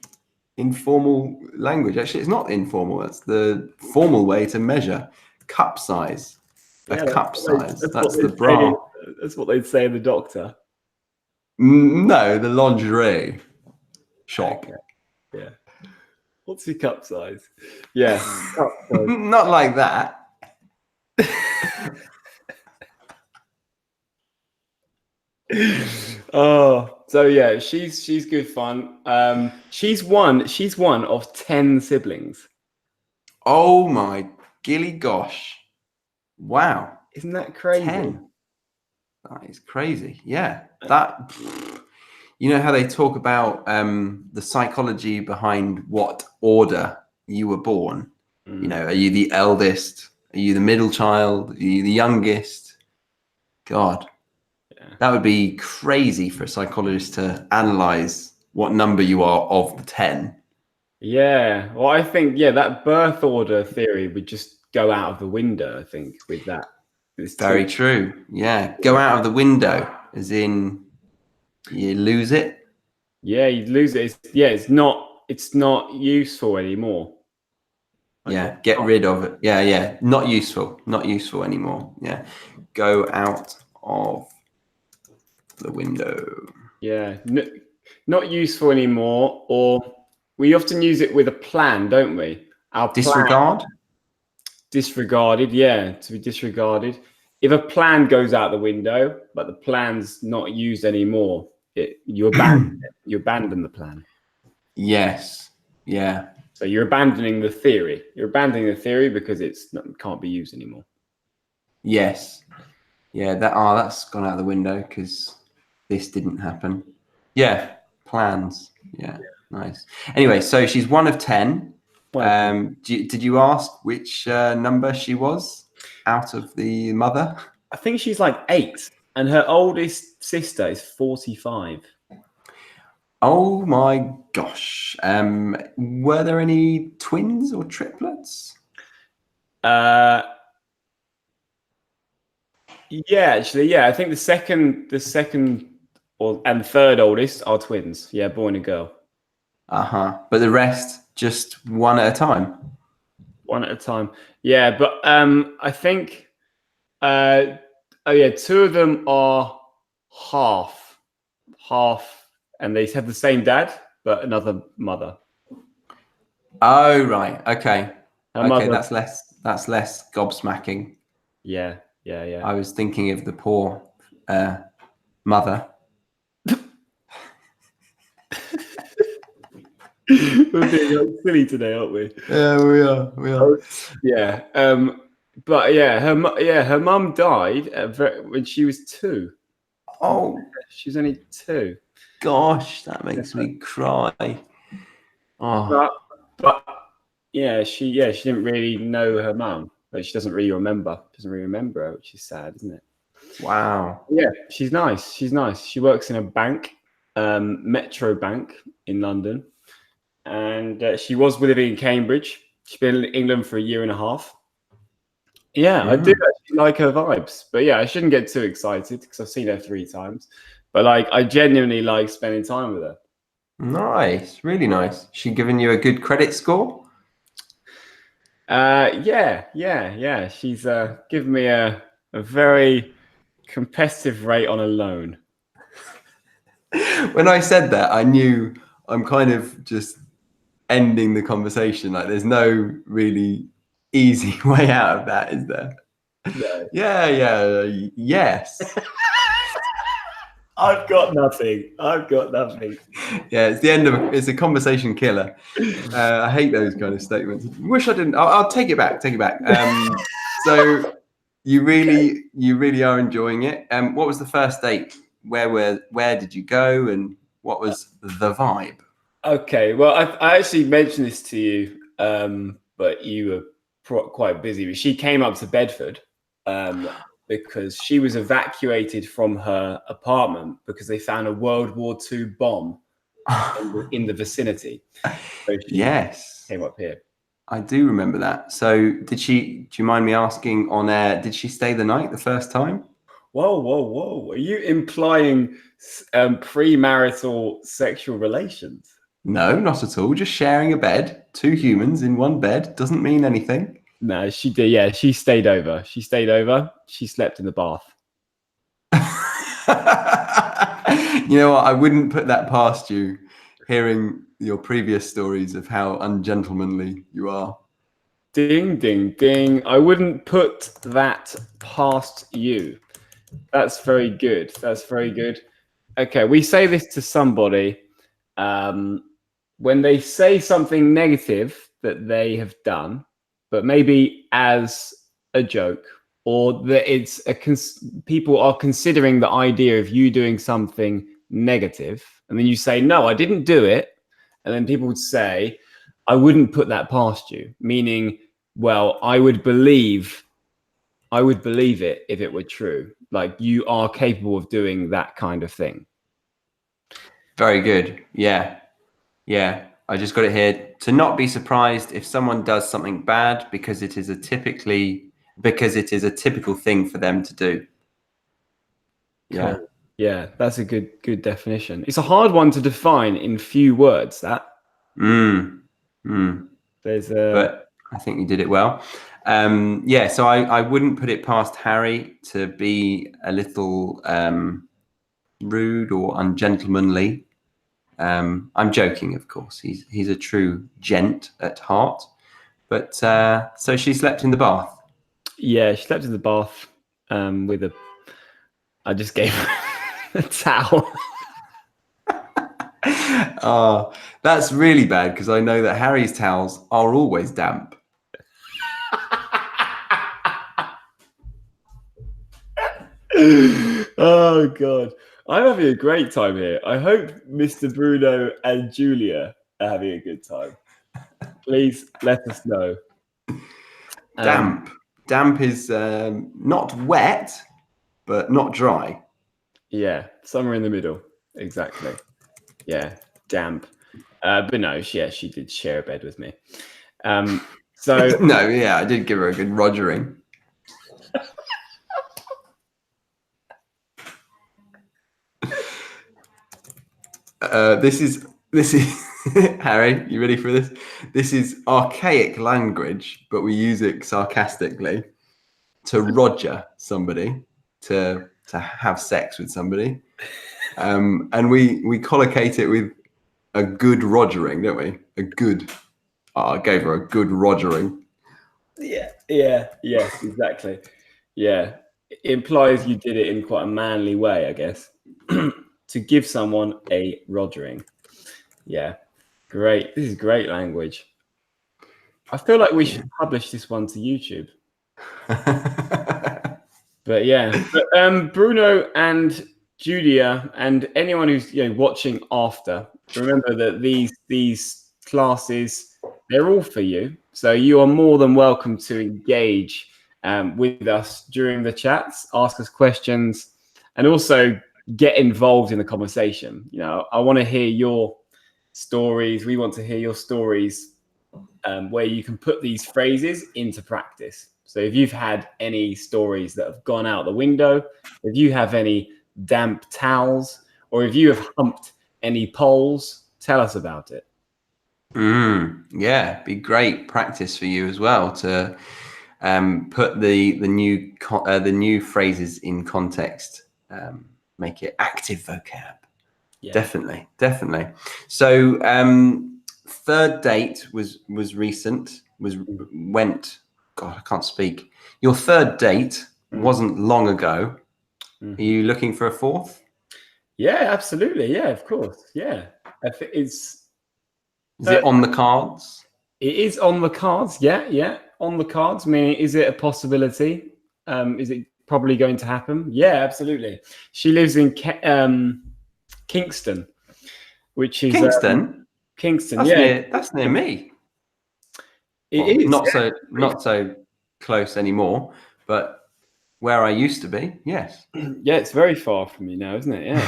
informal language. Actually, it's not informal. That's the formal way to measure cup size. Cup size. That's the bra. That's what they'd say in the doctor. No, the lingerie shop. Okay. Yeah. What's your cup size? Yeah. Cup size. Not like that. Oh, so yeah, she's good fun. She's one of 10 siblings. Oh my gilly gosh. Wow. Isn't that crazy? 10. That is crazy. Yeah. That, you know how they talk about the psychology behind what order you were born? You know, are you the eldest? Are you the middle child? Are you the youngest? God. That would be crazy for a psychologist to analyze what number you are of the 10. Yeah. Well, I think that birth order theory would just go out of the window. I think with that. It's Very true. Yeah. Go out of the window, as in you lose it. Yeah, you lose it. It's not useful anymore. Yeah. Get rid of it. Yeah. Yeah. Not useful. Not useful anymore. Yeah. Go out of the window. Yeah, not useful anymore. Or we often use it with a plan, don't we? Our plan Disregard. disregarded. Yeah, to be disregarded. If a plan goes out the window, but the plan's not used anymore, you abandon it. You abandon the plan. Yes. Yeah. So you're abandoning the theory. You're abandoning the theory because it can't be used anymore. Yes. Yeah. That's gone out the window because this didn't happen. Yeah. Plans. Yeah. Nice. Anyway, so she's 1 of 10. Did you ask which number she was out of the mother? I think she's like 8, and her oldest sister is 45. Oh my gosh. Were there any twins or triplets? Yeah, actually, yeah. I think the second and third oldest are twins. Yeah, boy and a girl. But the rest just one at a time. One at a time. Yeah, but I think two of them are half, and they have the same dad but another mother. Oh right, okay. Her mother, that's less gobsmacking. Yeah. I was thinking of the poor mother. We're being silly today, aren't we? Yeah, we are. Yeah. But yeah, her mum died when she was 2. Oh, she's only 2. Gosh, that makes me cry. Oh, but yeah, she didn't really know her mum. But she doesn't really remember. Her, which is sad, isn't it? wow. Yeah, she's nice. She works in a bank, Metro Bank in London, and she was living in Cambridge. She's been in England for 1.5 years. Yeah, I do actually like her vibes. But yeah, I shouldn't get too excited because I've seen her 3 times. But I genuinely like spending time with her. Nice, really nice. She giving you a good credit score? Yeah. She's given me a very competitive rate on a loan. When I said that, I knew I'm kind of just ending the conversation. Like, there's no really easy way out of that, is there? No. Yeah, yes. I've got nothing. Yeah, it's the end of it's a conversation killer. I hate those kind of statements. Wish I didn't. I'll take it back. So you really are enjoying it. What was the first date? Where did you go, and what was the vibe? Okay, well, I actually mentioned this to you, but you were quite busy. But she came up to Bedford because she was evacuated from her apartment because they found a World War II bomb in the vicinity. So Yes, came up here. I do remember that. So do you mind me asking on air, did she stay the night the first time? Whoa. Are you implying premarital sexual relations? No, not at all. Just sharing a bed. 2 humans in one bed doesn't mean anything. No, she did. Yeah, she stayed over. She slept in the bath. You know what? I wouldn't put that past you, hearing your previous stories of how ungentlemanly you are. Ding, ding, ding. I wouldn't put that past you. That's very good. Okay, we say this to somebody when they say something negative that they have done, but maybe as a joke, or that people are considering the idea of you doing something negative, and then you say, no, I didn't do it. And then people would say, I wouldn't put that past you, meaning, well, I would believe it if it were true. Like, you are capable of doing that kind of thing. Very good. Yeah. I just got it here. To not be surprised if someone does something bad because it is a typical thing for them to do. Yeah. Cool. Yeah, that's a good definition. It's a hard one to define in few words. That there's a. But I think you did it well. Yeah, so I wouldn't put it past Harry to be a little rude or ungentlemanly. I'm joking, of course. He's a true gent at heart. But so she slept in the bath. Yeah, she slept in the bath with a. I just gave her a towel. Oh, that's really bad because I know that Harry's towels are always damp. Oh God, I'm having a great time here. I hope Mr. Bruno and Julia are having a good time. Please let us know. Damp is not wet, but not dry. Yeah, somewhere in the middle. Exactly. Yeah, damp. But no, she did share a bed with me. So No, yeah, I did give her a good rogering. This is Harry, you ready for this? This is archaic language, but we use it sarcastically to roger somebody, to have sex with somebody. And we collocate it with a good rogering, don't we? I gave her a good rogering. Yes, exactly. Yeah. It implies you did it in quite a manly way, I guess. To give someone a rogering. Yeah. Great. This is great language. I feel like we should publish this one to YouTube. But yeah. But, Bruno and Julia and anyone who's watching after, remember that these classes, they're all for you. So you are more than welcome to engage with us during the chats, ask us questions, and also get involved in the conversation. I want to hear your stories. We want to hear your stories where you can put these phrases into practice. So if you've had any stories that have gone out the window, if you have any damp towels, or if you have humped any poles, tell us about it. Yeah, be great practice for you as well to put the new phrases in context. Make it active vocab. Yeah. Definitely. So third date was recent. God, I can't speak. Your third date wasn't long ago. Mm-hmm. Are you looking for a fourth? Yeah, absolutely. Yeah, of course. Yeah, I think it's. Is it on the cards? It is on the cards. Yeah, on the cards. Meaning, is it a possibility? Is it probably going to happen? Yeah, absolutely. She lives in Kingston, which is Kingston. Kingston. That's near me. It is not so close anymore, but where I used to be, yes. Yeah, it's very far from you now, isn't it? Yeah.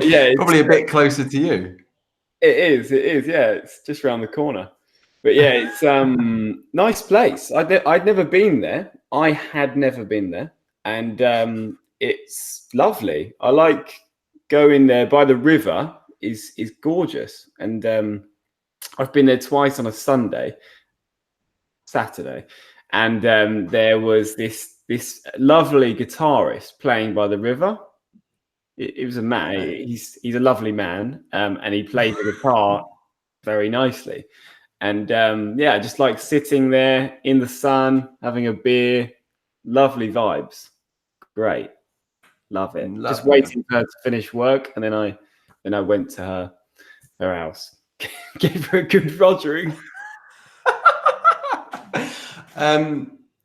Yeah, probably a bit closer to you. It is. Yeah, it's just around the corner. But yeah, it's nice place. I'd never been there. I had never been there, and it's lovely. I like going there by the river. Is gorgeous, and I've been there twice on a Saturday, and there was this lovely guitarist playing by the river. It was a man. He's a lovely man, and he played the guitar very nicely. And I just like sitting there in the sun, having a beer. Lovely vibes. Great. Love it. Just waiting for her to finish work, and then I went to her house. Gave her a good rogering.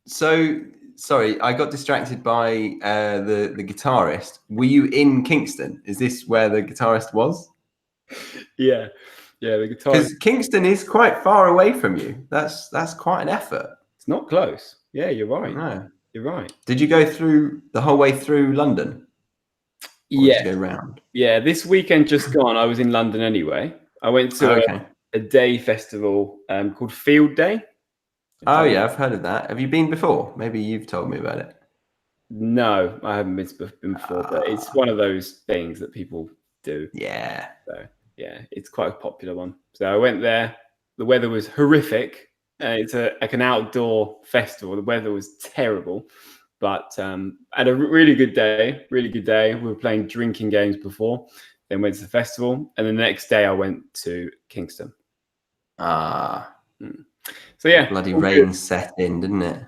So sorry, I got distracted by the guitarist. Were you in Kingston? Is this where the guitarist was? Yeah, the guitarist. Because Kingston is quite far away from you. That's quite an effort. It's not close. Yeah, you're right. No. You're right. Did you go through the whole way through London? Yeah. Did you go round? Yeah, this weekend just gone, I was in London anyway. I went to a day festival called Field Day. Oh yeah, I've heard of that. Have you been before? Maybe you've told me about it. No, I haven't been before, but it's one of those things that people do. Yeah. So yeah, it's quite a popular one. So I went there. The weather was horrific. It's like an outdoor festival. The weather was terrible, but had a really good day. Really good day. We were playing drinking games before, then went to the festival, and the next day I went to Kingston. So yeah, Bloody rain set in, didn't it?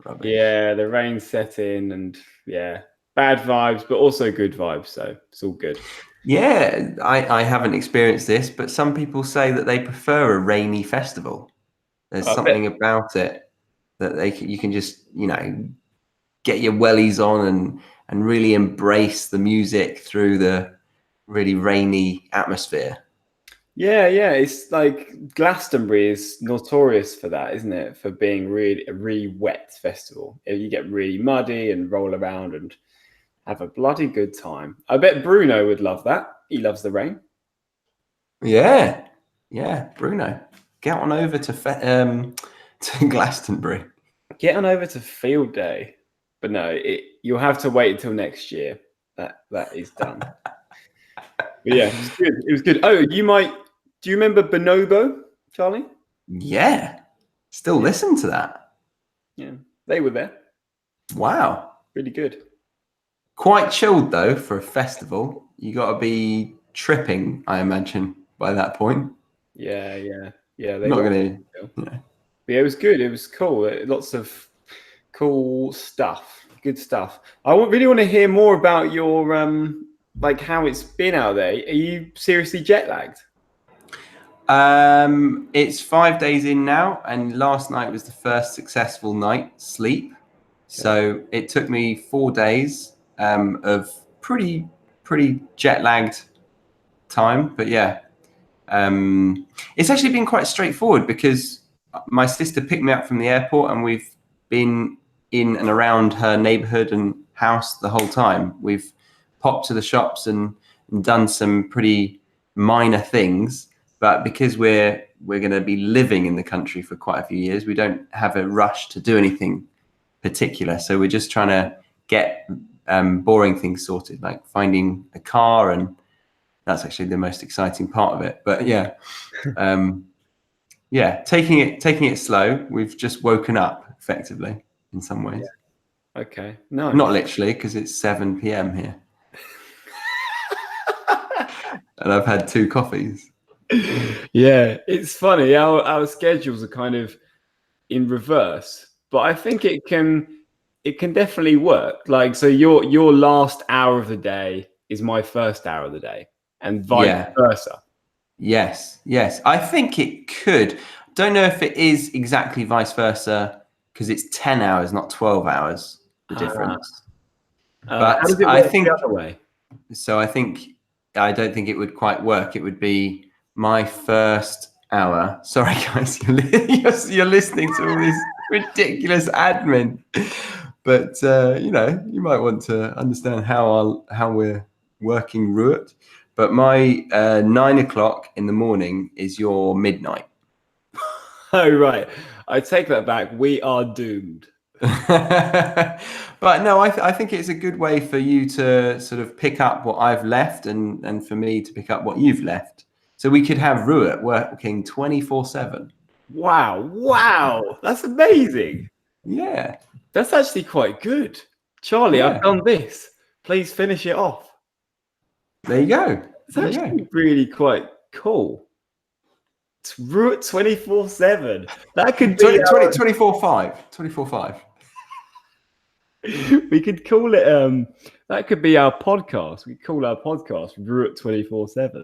Rubbish. Yeah, the rain set in, and yeah, bad vibes, but also good vibes. So it's all good. Yeah, I haven't experienced this, but some people say that they prefer a rainy festival. There's something about it that you can just, get your wellies on and really embrace the music through the really rainy atmosphere. Yeah, it's like Glastonbury is notorious for that, isn't it? For being a really wet festival. You get really muddy and roll around and have a bloody good time. I bet Bruno would love that. He loves the rain. Yeah, Bruno, get on over to Glastonbury. Get on over to Field Day, but no, you'll have to wait until next year. That is done. But yeah, it was good. It was good. Oh, do you remember Bonobo, Charlie? Yeah. Still listen to that. Yeah. They were there. Wow. Really good. Quite chilled though for a festival. You got to be tripping, I imagine, by that point. Yeah. They not going to. Yeah, it was good. It was cool. Lots of cool stuff. Good stuff. I really want to hear more about your like how it's been out there. Are you seriously jet lagged? It's 5 days in now, and last night was the first successful night sleep. So it took me 4 days of pretty jet lagged time, but yeah, it's actually been quite straightforward because my sister picked me up from the airport, and we've been in and around her neighborhood and house the whole time. We've popped to the shops and done some pretty minor things. But because we're going to be living in the country for quite a few years, we don't have a rush to do anything particular. So we're just trying to get boring things sorted, like finding a car, and that's actually the most exciting part of it. But yeah, taking it slow. We've just woken up effectively in some ways. Yeah. Okay, no, not literally, because it's 7 p.m. here, and I've had 2 coffees. Yeah, it's funny. Our schedules are kind of in reverse, but I think it can definitely work. Like, so your last hour of the day is my first hour of the day, and vice versa. Yes. I think it could. Don't know if it is exactly vice versa, because it's 10 hours, not 12 hours, the difference. But how does it work the other way? So I don't think it would quite work. It would be my first hour. Sorry, guys, you're listening to all this ridiculous admin, but you might want to understand how we're working route. But my 9 o'clock in the morning is your midnight. Oh right, I take that back. We are doomed. But no, I think it's a good way for you to sort of pick up what I've left, and for me to pick up what you've left. So we could have Ruat working 24/7. Wow, that's amazing. Yeah, that's actually quite good, Charlie. I've done this. Please finish it off. There you go. It's actually really quite cool. It's Ruat 24/7. That could be 24/5. 24/5. We could call it that could be our podcast. We call our podcast Ruat 24/7.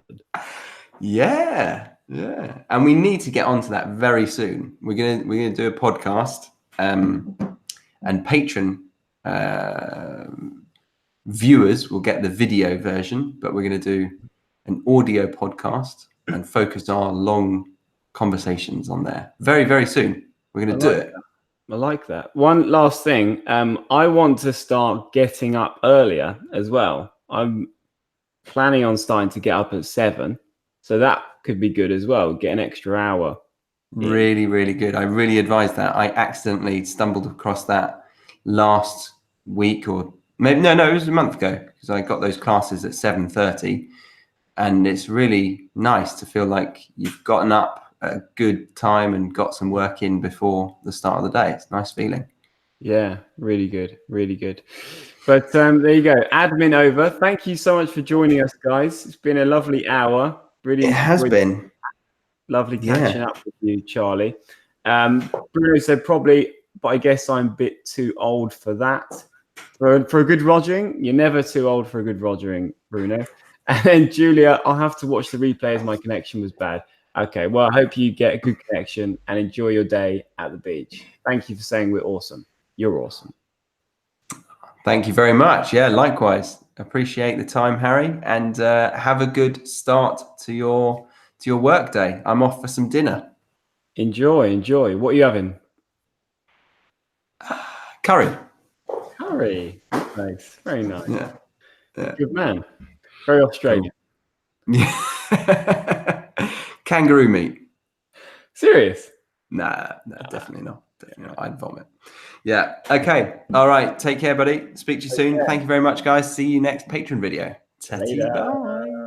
Yeah. And we need to get onto that very soon. We're gonna do a podcast, and Patron viewers will get the video version, but we're going to do an audio podcast and focus our long conversations on there very, very soon. We're going to do it. I like that. One last thing. I want to start getting up earlier as well. I'm planning on starting to get up at 7. So that could be good as well. Get an extra hour. Really, really good. I really advise that. I accidentally stumbled across that last week, or maybe no, it was a month ago, because I got those classes at 7:30, and it's really nice to feel like you've gotten up at a good time and got some work in before the start of the day. It's a nice feeling. Yeah, really good, really good. But there you go, admin over. Thank you so much for joining us, guys. It's been a lovely hour. Really It has enjoyed been. Lovely catching up with you, Charlie. Bruno said probably, but I guess I'm a bit too old for that. For a good rogering, you're never too old for a good rogering, Bruno. And then Julia, I'll have to watch the replay as my connection was bad. Okay, well, I hope you get a good connection and enjoy your day at the beach. Thank you for saying we're awesome. You're awesome. Thank you very much. Yeah, likewise. Appreciate the time, Harry, and have a good start to your work day. I'm off for some dinner. Enjoy. What are you having? Curry. Curry. Nice. Very nice. Yeah. Good man. Very Australian. Cool. Yeah. Kangaroo meat. Serious? Nah, definitely not. Definitely not. I'd vomit. Yeah. Okay. All right. Take care, buddy. Speak to you soon. Thank you very much, guys. See you next Patron video. Tatty. Bye.